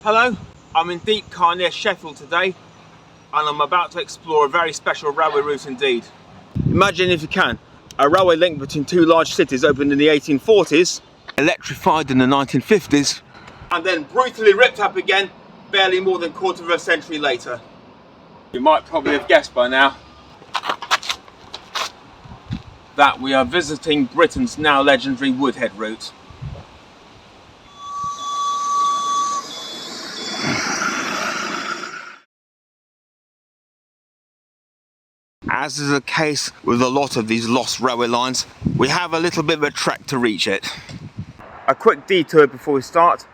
Hello, I'm in Deepcar near Sheffield today, and I'm about to explore a very special railway route indeed. Imagine, if you can, a railway link between two large cities opened in the 1840s, electrified in the 1950s, and then brutally ripped up again barely more than a quarter of a century later. You might probably have guessed by now that we are visiting Britain's now legendary Woodhead Route. As is the case with a lot of these lost railway lines, we have a little bit of a trek to reach it. A quick detour before we start.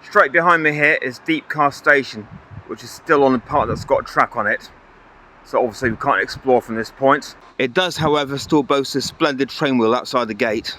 Straight behind me here is Deepcar Station, which is still on the part that's got a track on it. So obviously we can't explore from this point. It does, however, still boast a splendid train wheel outside the gate.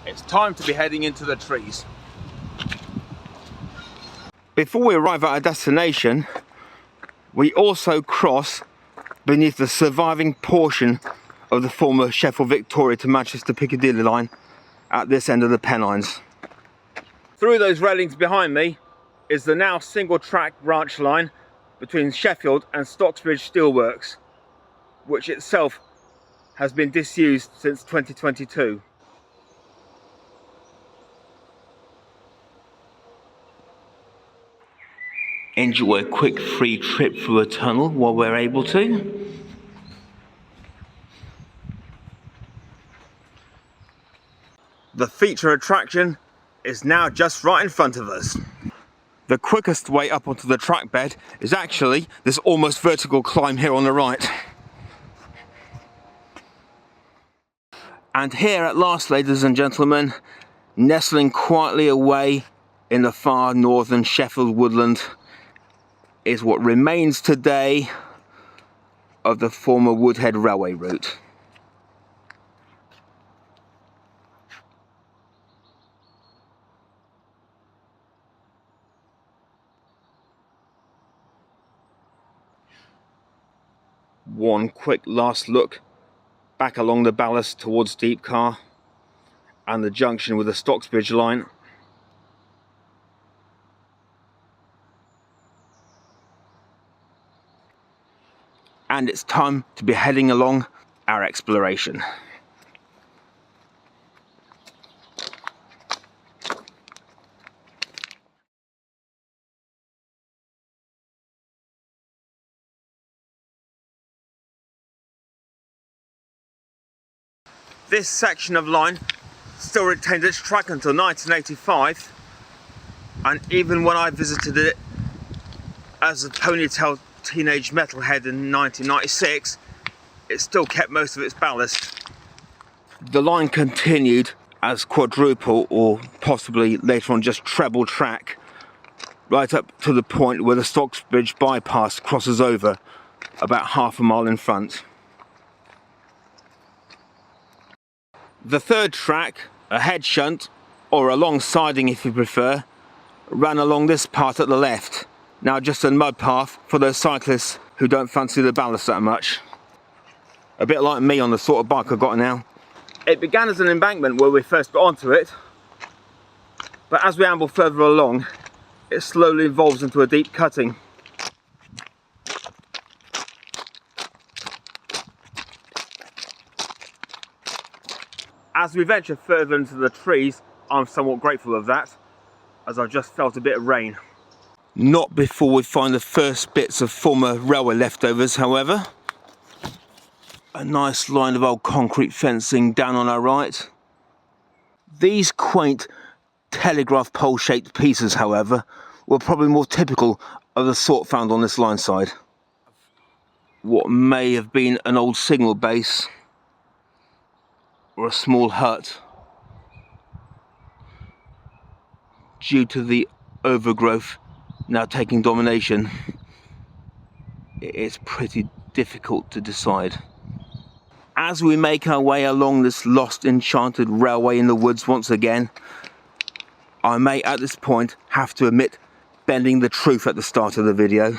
It's time to be heading into the trees. Before we arrive at our destination, we also cross beneath the surviving portion of the former Sheffield Victoria to Manchester Piccadilly line at this end of the Pennines. Through those railings behind me is the now single track branch line between Sheffield and Stocksbridge Steelworks, which itself has been disused since 2022. Enjoy a quick free trip through a tunnel while we're able to. The feature attraction is now just right in front of us. The quickest way up onto the track bed is actually this almost vertical climb here on the right. And here at last, ladies and gentlemen, nestling quietly away in the far northern Sheffield woodland, is what remains today of the former Woodhead railway route. One quick last look back along the ballast towards Deepcar and the junction with the Stocksbridge line. And it's time to be heading along our exploration. This section of line still retained its track until 1985, and even when I visited it as a ponytail teenage metalhead in 1996, it still kept most of its ballast. The line continued as quadruple, or possibly later on just treble track, right up to the point where the Stocksbridge Bypass crosses over about half a mile in front. The third track, a head shunt, or a long siding if you prefer, ran along this part at the left. Now just a mud path for those cyclists who don't fancy the ballast that much. A bit like me on the sort of bike I've got now. It began as an embankment where we first got onto it, but as we amble further along, it slowly evolves into a deep cutting. As we venture further into the trees, I'm somewhat grateful of that, as I've just felt a bit of rain. Not before we find the first bits of former railway leftovers, however. A nice line of old concrete fencing down on our right. These quaint telegraph pole shaped pieces, however, were probably more typical of the sort found on this line side. what may have been an old signal base or a small hut due to the overgrowth now taking domination. It's pretty difficult to decide. As we make our way along this lost enchanted railway in the woods once again, I may at this point have to admit bending the truth at the start of the video.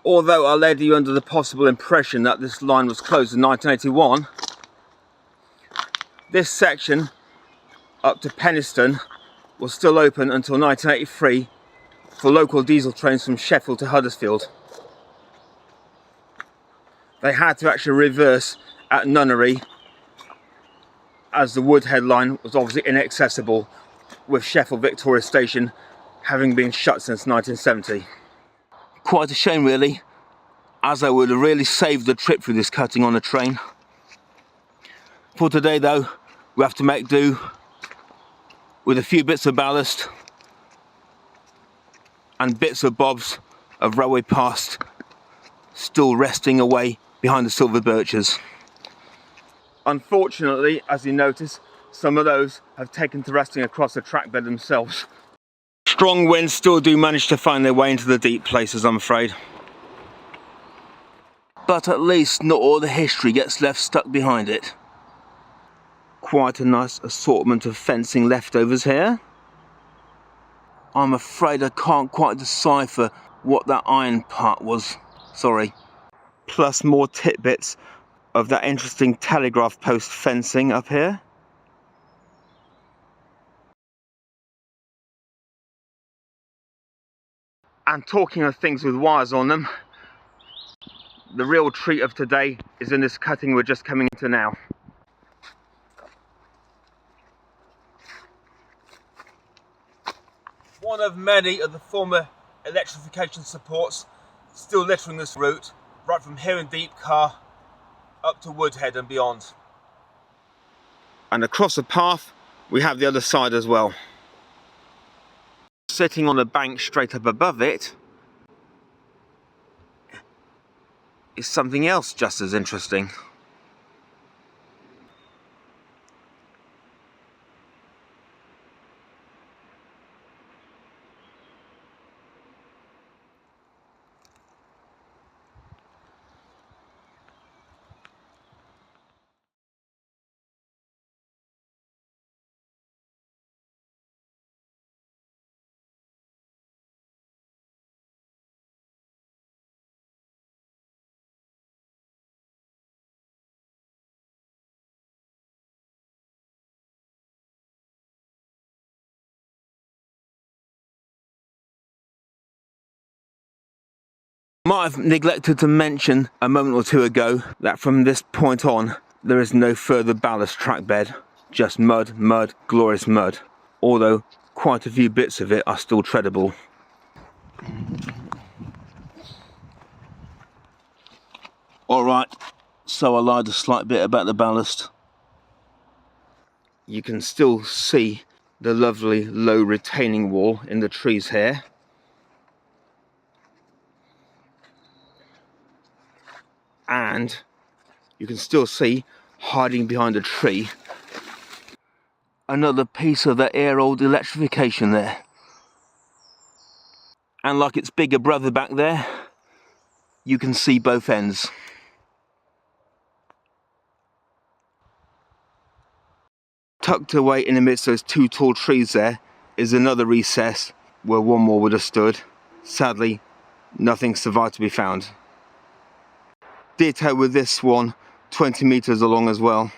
Although I led you under the possible impression that this line was closed in 1981, this section up to Penistone was still open until 1983 for local diesel trains from Sheffield to Huddersfield. They had to actually reverse at Nunnery as the Woodhead line was obviously inaccessible, with Sheffield Victoria Station having been shut since 1970. Quite a shame really, as I would have really saved the trip through this cutting on a train. For today though, we have to make do with a few bits of ballast and bits of bobs of railway past still resting away behind the silver birches. Unfortunately, as you notice, some of those have taken to resting across the trackbed themselves. Strong winds still do manage to find their way into the deep places, I'm afraid. But at least not all the history gets left stuck behind it. Quite a nice assortment of fencing leftovers here. I'm afraid I can't quite decipher what that iron part was, sorry. Plus more tidbits of that interesting telegraph post fencing up here. And talking of things with wires on them, the real treat of today is in this cutting we're just coming into now. One of many of the former electrification supports still littering this route, right from here in Deepcar up to Woodhead and beyond. And across the path we have the other side as well. Sitting on a bank straight up above it is something else just as interesting. Might have neglected to mention a moment or two ago that from this point on there is no further ballast trackbed, just mud, mud, glorious mud, although quite a few bits of it are still treadable. Alright, so I lied a slight bit about the ballast. You can still see the lovely low retaining wall in the trees here. And you can still see, hiding behind a tree, another piece of that air old electrification there. And like its bigger brother back there, you can see both ends. Tucked away in amidst those two tall trees there is another recess where one more would have stood. Sadly, nothing survived to be found. Ditto with this one, 20 metres along as well.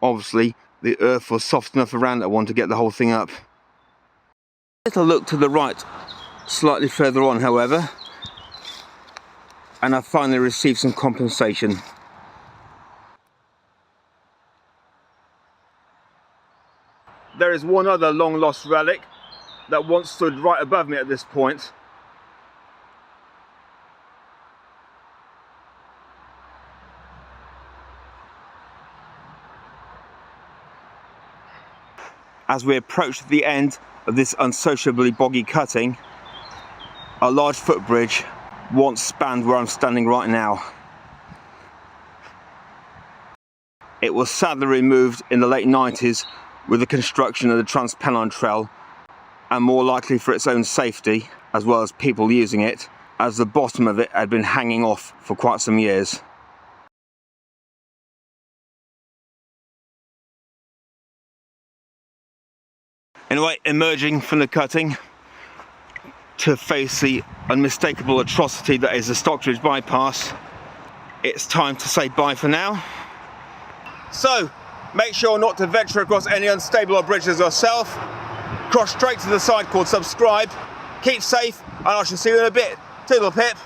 Obviously, the earth was soft enough around that one to get the whole thing up. Little look to the right, slightly further on however, and I finally received some compensation. There is one other long lost relic that once stood right above me at this point. As we approach the end of this unsociably boggy cutting, a large footbridge once spanned where I'm standing right now. It was sadly removed in the late 90s with the construction of the Trans-Pennine Trail, and more likely for its own safety as well as people using it, as the bottom of it had been hanging off for quite some years. Anyway, emerging from the cutting to face the unmistakable atrocity that is the Stocksbridge Bypass, it's time to say bye for now. So, make sure not to venture across any unstable bridges yourself. Cross straight to the side called subscribe. Keep safe, and I shall see you in a bit. Toodle pip.